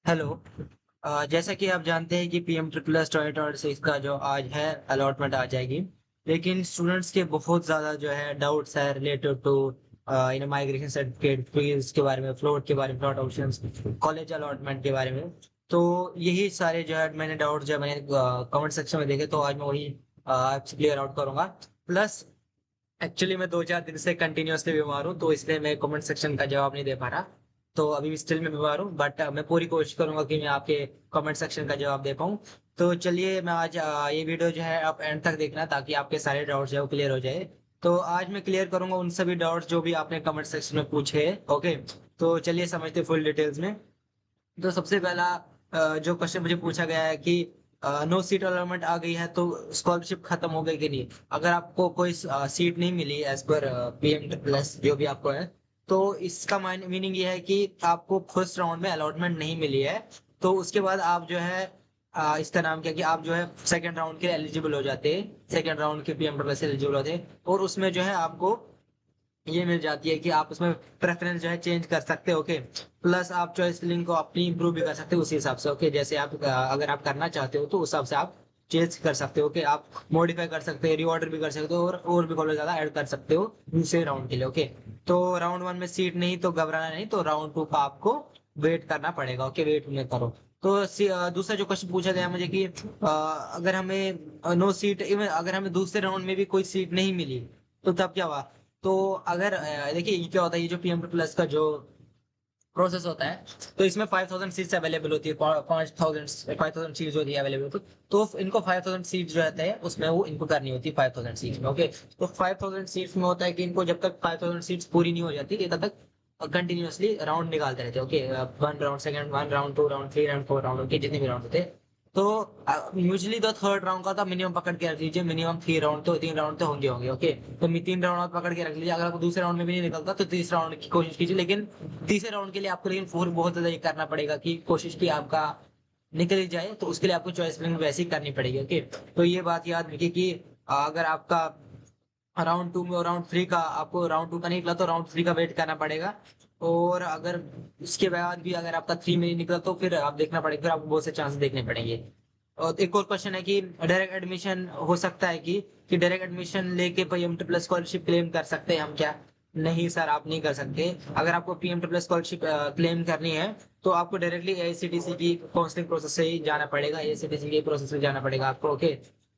Hello. जैसा कि आप जानते हैं कि पीएम ट्रिपल प्लस 2026 का जो आज है अलॉटमेंट आ जाएगी। लेकिन स्टूडेंट्स के बहुत ज्यादा जो है डाउट्स है related to migration certificate, fees के बारे में, फ्लोट के बारे में, फ्लोट ऑप्शंस, कॉलेज अलॉटमेंट के बारे में। तो यही सारे जो है मैंने डाउट जो है मैंने कमेंट सेक्शन में देखे, तो आज मैं वही आपसे क्लियर आउट करूंगा। प्लस एक्चुअली मैं 2-4 दिन से कंटिन्यूअसली बीमार हूँ, तो इसलिए मैं कमेंट सेक्शन का जवाब नहीं दे पा रहा। तो अभी भी स्टिल मैं बीमार हूँ, बट मैं पूरी कोशिश करूंगा कि मैं आपके कमेंट सेक्शन का जवाब दे पाऊँ। तो चलिए, मैं आज ये वीडियो जो है आप एंड तक देखना, ताकि आपके सारे डाउट्स जो है वो क्लियर हो जाए। तो आज मैं क्लियर करूंगा उन सभी डाउट्स जो भी आपने कमेंट सेक्शन में पूछे हैं। ओके, तो चलिए समझते फुल डिटेल्स में। तो सबसे पहला जो क्वेश्चन मुझे पूछा गया है कि नो सीट अलॉटमेंट आ गई है तो स्कॉलरशिप खत्म हो गई कि नहीं। अगर आपको कोई सीट नहीं मिली एज पर पीएम प्लस जो भी आपको है, तो इसका मीनिंग ये है कि आपको फर्स्ट राउंड में अलॉटमेंट नहीं मिली है। तो उसके बाद आप जो है इसका नाम क्या कि आप जो है सेकंड राउंड के एलिजिबल हो जाते हैं, सेकंड राउंड के पीएम प्लस एलिजिबल होते हैं, और उसमें जो है आपको ये मिल जाती है कि आप उसमें प्रेफरेंस जो है चेंज कर सकते हो। ओके, प्लस आप चॉइस फिलिंग को अपनी इंप्रूव भी कर सकते हो उसी हिसाब से। ओके, जैसे आप अगर आप करना चाहते हो तो उस हिसाब से आप चेंज कर सकते हो। ओके, आप मॉडिफाई कर सकते हो, रीऑर्डर भी कर सकते हो, और भी कॉलेज ज्यादा ऐड कर सकते हो दूसरे राउंड के लिए। ओके, तो राउंड 1 में सीट नहीं तो घबराना नहीं, तो राउंड 2 का आपको वेट करना पड़ेगा। ओके, वेट में करो। तो दूसरा जो क्वेश्चन पूछा गया मुझे कि अगर हमें नो सीट, अगर हमें दूसरे राउंड में भी कोई सीट नहीं मिली तो तब क्या हुआ। तो अगर देखिए ये क्या होता है, ये जो पीएम प्लस का जो प्रोसेस होता है, तो इसमें 5000 सीट्स अवेलेबल होती है, 5000 सीट्स होती है अवेलेबल। तो इनको 5000 सीट्स जो रहते हैं उसमें वो इनको करनी होती है 5000 सीट्स में। ओके, तो 5000 सीट्स में होता है कि इनको जब तक 5000 सीट्स पूरी नहीं हो जाती तब तक कंटिन्यूअसली राउंड निकालते रहते हैं। Okay, 1 round, second 1 round, 2 round, 3 round, 4 round, okay, जितने भी राउंड होते हैं। तो यूजली तो थर्ड राउंड का तो मिनिमम पकड़ के रख लीजिए, मिनिमम 3 राउंड, तो 3 राउंड तो होंगे होंगे। ओके, तो 3 राउंड आप पकड़ के रख लीजिए। अगर आपको दूसरे राउंड में भी नहीं निकलता तो तीसरे राउंड की कोशिश कीजिए। लेकिन तीसरे राउंड के लिए आपको लेकिन फोर बहुत ज्यादा ये करना पड़ेगा कि कोशिश की आपका निकल ही जाए, तो उसके लिए आपको चॉइस फिलिंग वैसे ही करनी पड़ेगी। ओके, तो ये बात याद रखिए कि अगर आपका राउंड 2 में और राउंड 3 का, आपको राउंड 2 का नहीं निकला तो राउंड 3 का वेट करना पड़ेगा। और अगर उसके बाद भी अगर आपका 3 में नहीं निकला तो फिर आप देखना पड़ेगा, फिर आपको बहुत से चांस देखने पड़ेंगे। और एक और क्वेश्चन है कि डायरेक्ट एडमिशन हो सकता है कि डायरेक्ट एडमिशन लेके पीएम प्लस स्कॉलरशिप क्लेम कर सकते हैं हम क्या। नहीं सर, आप नहीं कर सकते। अगर आपको पीएम प्लस स्कॉलरशिप क्लेम करनी है तो आपको डायरेक्टली एआईसीटीसी की काउंसलिंग प्रोसेस से ही जाना पड़ेगा, एआईसीटीसी के प्रोसेस से जाना पड़ेगा आपको। ओके,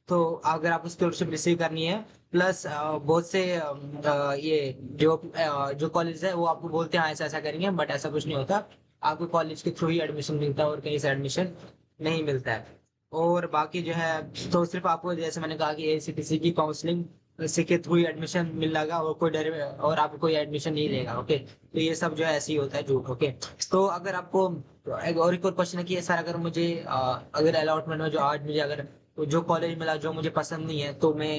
तो अगर आपको स्कॉलरशिप रिसीव करनी है, प्लस बहुत से ये जो कॉलेज है वो आपको बोलते हैं ऐसा ऐसा करेंगे, बट ऐसा कुछ नहीं होता। आपको कॉलेज के थ्रू ही एडमिशन मिलता है और कहीं से एडमिशन नहीं मिलता है। और बाकी जो है तो सिर्फ आपको जैसे मैंने कहा कि एसीटीसी की काउंसलिंग इसी के थ्रू ही एडमिशन मिल जाएगा, और और आपको कोई एडमिशन नहीं लेगा। ओके, तो ये सब जो है ऐसे ही होता है, झूठ। ओके, तो अगर आपको एक और क्वेश्चन है कि सर अगर मुझे अगर अलॉटमेंट में जो आज मुझे अगर जो कॉलेज मिला जो मुझे पसंद नहीं है तो मैं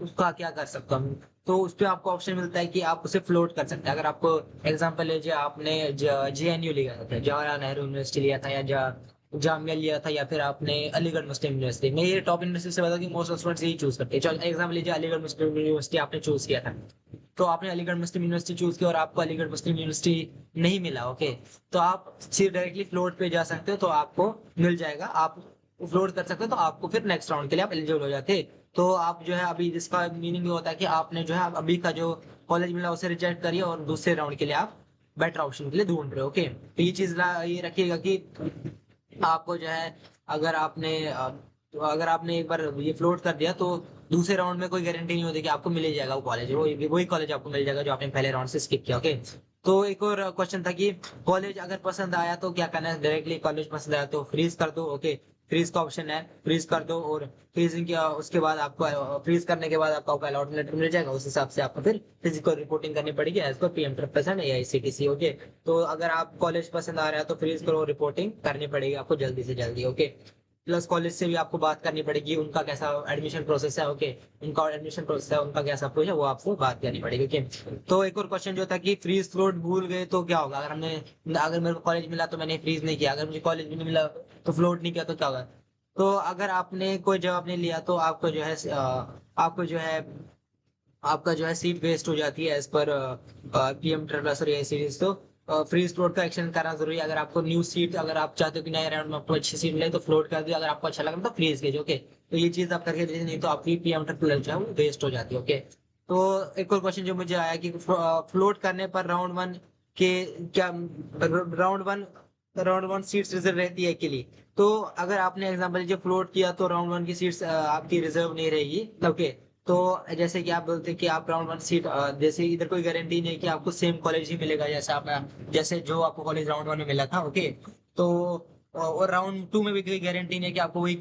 उसका क्या कर सकता हूँ। तो उस पर आपको ऑप्शन मिलता है कि आप उसे फ्लोट कर सकते हैं। अगर आपको एग्जांपल लीजिए, आपने जेएनयू लिया था, जवाहरलाल नेहरू यूनिवर्सिटी लिया था, या जामिया लिया था, या फिर आपने अलीगढ़ मुस्लिम यूनिवर्सिटी। मैं ये टॉप यूनिवर्सिटी से बता कि मोस्ट ऑफ स्टूडेंट्स यही चूज करते हैं। चलो एग्जाम्पल लीजिए, अलीगढ़ मुस्लिम यूनिवर्सिटी आपने चूज किया था, तो आपने अलीगढ़ मुस्लिम यूनिवर्सिटी चूज किया और आपको अलीगढ़ मुस्लिम यूनिवर्सिटी नहीं मिला। ओके, तो आप सिर्फ डायरेक्टली फ्लोट पे जा सकते हो, तो आपको मिल जाएगा। आप फ्लोट कर सकते हो तो आपको फिर नेक्स्ट राउंड के लिए आप एलिजिबल हो जाते। तो आप जो है अभी जिसका मीनिंग ये होता है कि आपने जो है अभी का जो कॉलेज मिला उसे रिजेक्ट करिए और दूसरे राउंड के लिए आप बेटर ऑप्शन के लिए ढूंढ रहे हो। ओके, तो ये चीज ये रखिएगा कि आपको जो है अगर आपने तो अगर आपने एक बार ये फ्लोट कर दिया तो दूसरे राउंड में कोई गारंटी नहीं होती कि आपको मिल ही जाएगा वो कॉलेज, वो वही कॉलेज आपको मिल जाएगा जो आपने पहले राउंड से स्किप किया। ओके, तो एक और क्वेश्चन था कि कॉलेज अगर पसंद आया तो क्या करना है। डायरेक्टली कॉलेज पसंद आया तो फ्रीज कर दो। ओके, फ्रीज का ऑप्शन है, फ्रीज कर दो, और फ्रीजिंग किया उसके बाद आपको फ्रीज करने के बाद आपको अलॉटमेंट लेटर मिल जाएगा। उस हिसाब से आपको फिर फिजिकल रिपोर्टिंग करनी पड़ेगी as per PM triple एआईसीटीसी। Okay, तो अगर आप कॉलेज पसंद आ रहा है तो फ्रीज करो, रिपोर्टिंग करनी पड़ेगी आपको जल्दी से जल्दी। ओके, प्लस कॉलेज से भी आपको बात करनी पड़ेगी, उनका कैसा एडमिशन प्रोसेस है। ओके, उनका एडमिशन प्रोसेस है, उनका कैसा कुछ है वो आपको बात करनी पड़ेगी। ओके, तो एक और क्वेश्चन जो था कि फ्रीज फ्लोट भूल गए तो क्या होगा। अगर मेरे को कॉलेज मिला तो मैंने फ्रीज नहीं किया, अगर मुझे कॉलेज भी नहीं मिला तो फ्लोट नहीं किया तो क्या होगा। तो अगर आपने कोई जवाब नहीं लिया तो आपको जो है आपका जो है सीट वेस्ट हो जाती है एज पर पीएम ट्रिपल और ए सीरीज। तो फ्रीज फ्लोट का एक्शन करना जरूरी है। अगर आपको न्यू सीट, अगर आप चाहते हो कि नए राउंड में आपको अच्छी सीट मिले तो फ्लोट कर दियो, अगर आपको अच्छा लगा तो फ्रीज कीजिए। ओके, तो ये चीज आप करके दीजिए, नहीं तो आपकी पीएम ट्रिपल जो है वो वेस्ट हो जाती है। ओके, तो एक और क्वेश्चन जो मुझे आया कि फ्लोट करने पर राउंड 1 के क्या, राउंड 1 सीट्स रिजर्व रहती है के लिए। तो अगर आपने एग्जांपल जो फ्लोट किया तो राउंड 1 की सीट्स आपकी रिजर्व नहीं रहेगी। ओके, तो जैसे कि आप बोलते हैं कि आप राउंड 1 सीट, जैसे इधर कोई गारंटी नहीं है कि आपको सेम कॉलेज ही मिलेगा जैसे आप, जैसे जो आपको कॉलेज राउंड 1 में मिला था। ओके, तो और राउंड 2 में भी कोई गारंटी नहीं है कि आपको वही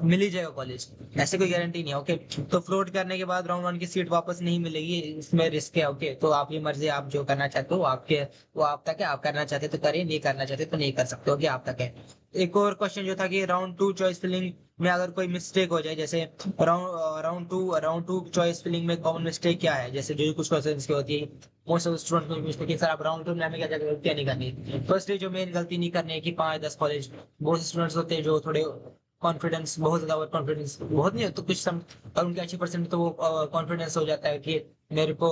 मिल ही जाएगा कॉलेज, ऐसे कोई गारंटी नहीं है। ओके, तो फ्लोट करने के बाद राउंड 1 की सीट वापस नहीं मिलेगी, इसमें रिस्क है। ओके, तो आपकी मर्जी, आप जो करना चाहते हो वो आप तक है, आप करना चाहते तो करिए, नहीं करना चाहते तो नहीं कर सकते। ओके, आप तक है। एक और क्वेश्चन जो था कि राउंड 2 चॉइस फिलिंग में अगर कोई मिस्टेक हो जाए, जैसे राउंड टू चॉइस फिलिंग में कॉमन मिस्टेक क्या है, जैसे जो कुछ क्वेश्चन की होती है मोस्ट ऑफ स्टूडेंट को मिस्टेक है, सर आप राउंड 2 में हमें क्या क्या गलतियां नहीं करनी। फर्स्टली जो मेन गलती नहीं करनी है कि 5-10 कॉलेज, बहुत स्टूडेंट्स होते हैं जो थोड़े कॉन्फिडेंस, बहुत ज्यादा ओवर कॉन्फिडेंस, बहुत नहीं तो कुछ सम, और उनके अच्छी परसेंट तो वो कॉन्फिडेंस हो जाता है कि मेरे को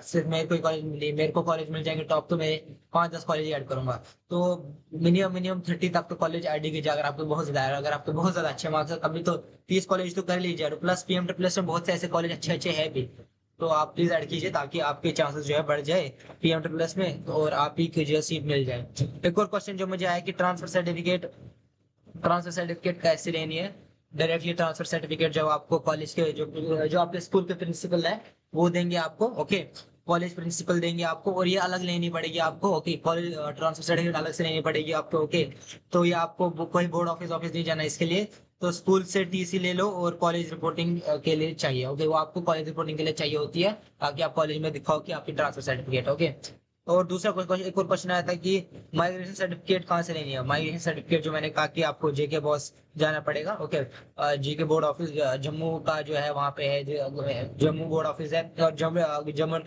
सिर्फ मेरे को कॉलेज मिली, मेरे को कॉलेज मिल जाएंगे टॉप, तो मैं 5-10 कॉलेज ऐड करूंगा। तो मिनिमम 30 तक तो कॉलेज आईडी कीजिए, अगर आपको बहुत ज्यादा है, अगर आपको बहुत ज्यादा अच्छे मार्क्स है तभी तो 30 कॉलेज तो कर लीजिए। प्लस पीएम प्लस में बहुत से ऐसे कॉलेज अच्छे अच्छे हैं भी, तो आप प्लीज ऐड कीजिए ताकि आपके चांसेस जो है बढ़ जाए पीएम प्लस में, तो और आप ही की जो सीट मिल जाए। एक और क्वेश्चन जो मुझे आया कि ट्रांसफर सर्टिफिकेट कैसे लेनी है। डायरेक्टली ट्रांसफर सर्टिफिकेट जब आपको कॉलेज के जो जो आपके स्कूल के प्रिंसिपल है वो देंगे आपको। ओके, कॉलेज प्रिंसिपल देंगे आपको, और ये अलग लेनी पड़ेगी आपको। ओके, कॉलेज ट्रांसफर सर्टिफिकेट अलग से लेनी पड़ेगी आपको। ओके, तो ये आपको कोई बोर्ड ऑफिस नहीं जाना इसके लिए, तो स्कूल से टीसी ले लो और कॉलेज रिपोर्टिंग के लिए चाहिए। ओके, वो आपको कॉलेज रिपोर्टिंग के लिए चाहिए होती है ताकि आप कॉलेज में दिखाओ कि आपकी ट्रांसफर सर्टिफिकेट। ओके, और दूसरा क्वेश्चन, एक और क्वेश्चन आया था कि माइग्रेशन सर्टिफिकेट कहाँ से लेनी है। माइग्रेशन सर्टिफिकेट जो मैंने कहा कि आपको जेके बॉस जाना पड़ेगा। ओके, जेके बोर्ड ऑफिस जम्मू का जो है वहाँ पे है, जम्मू बोर्ड ऑफिस है, और जम्मू एंड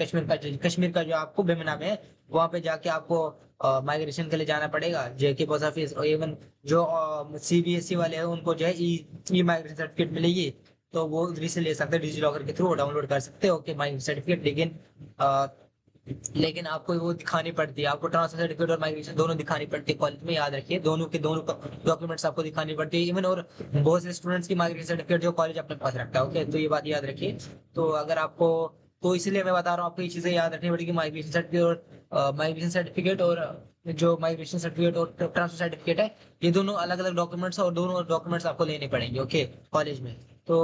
कश्मीर का जो आपको बेमना में है, वहाँ पे जाके आपको माइग्रेशन के लिए जाना पड़ेगा जेके बॉस ऑफिस। और इवन जो सीबीएसई वाले हैं उनको जो है ई माइग्रेशन सर्टिफिकेट मिलेगी, तो वो इधर से ले सकते हैं, डिजी लॉकर के थ्रू डाउनलोड कर सकते हैं। ओके, माइग्रेशन सर्टिफिकेट, लेकिन आपको वो दिखानी पड़ती है, आपको ट्रांसफर सर्टिफिकेट और माइग्रेशन दोनों दिखानी पड़ती है कॉलेज में, याद रखिए दोनों के दोनों डॉक्यूमेंट्स आपको दिखानी पड़ती है इवन। और बहुत से स्टूडेंट्स की माइग्रेशन सर्टिफिकेट जो कॉलेज अपने पास रखता है। ओके, तो ये बात याद रखिए। तो अगर आपको, तो इसलिए मैं बता रहा हूँ आपको ये चीजें याद रखनी पड़ेगी, माइग्रेशन सर्टिफिकेट और जो माइग्रेशन सर्टिफिकेट और ट्रांसफर सर्टिफिकेट है, ये दोनों अलग अलग डॉक्यूमेंट्स और दोनों डॉक्यूमेंट्स आपको लेने पड़ेंगे। ओके, कॉलेज में। तो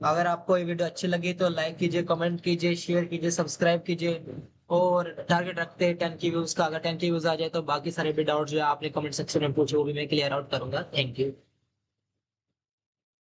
अगर आपको ये वीडियो अच्छी लगी तो लाइक कीजिए, कमेंट कीजिए, शेयर कीजिए, सब्सक्राइब कीजिए, और टारगेट रखते हैं 10 के व्यूज का। अगर 10 के व्यूज आ जाए तो बाकी सारे भी डाउट जो है आपने कमेंट सेक्शन में पूछे वो भी मैं क्लियर आउट करूंगा। Thank you.